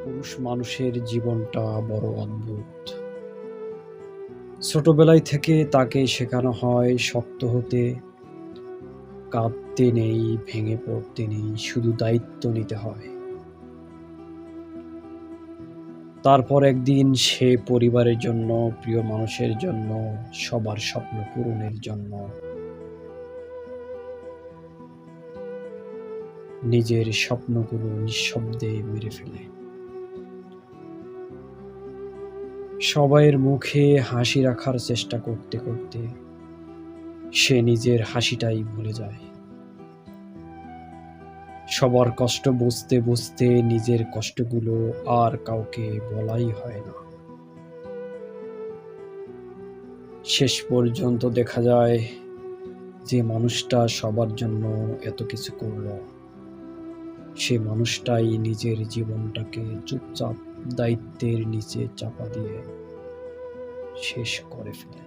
পুরুষ মানুষের জীবনটা বড় অদ্ভুত। ছোটবেলায় থেকে তাকে শেখানো হয় শক্ত হতে, কাঁদতে নেই, ভেঙে পড়তে নেই, শুধু দায়িত্ব নিতে হয়। তারপর একদিন সে পরিবারের জন্য, প্রিয় মানুষের জন্য, সবার স্বপ্ন পূরণের জন্য নিজের স্বপ্নগুলো নিঃশব্দে মেরে ফেলে। সবাইয়ের মুখে হাসি রাখার চেষ্টা করতে করতে সে নিজের হাসিটাই ভুলে যায়। সবার কষ্ট বুঝতে বুঝতে নিজের কষ্টগুলো আর কাউকে বলাই হয় না। শেষ পর্যন্ত দেখা যায় যে মানুষটা সবার জন্য এত কিছু করলো, সে মানুষটাই নিজের জীবনটাকে চুপচাপ দায়িত্বের নিচে চাপা দিয়ে শেষ করে ফেলে।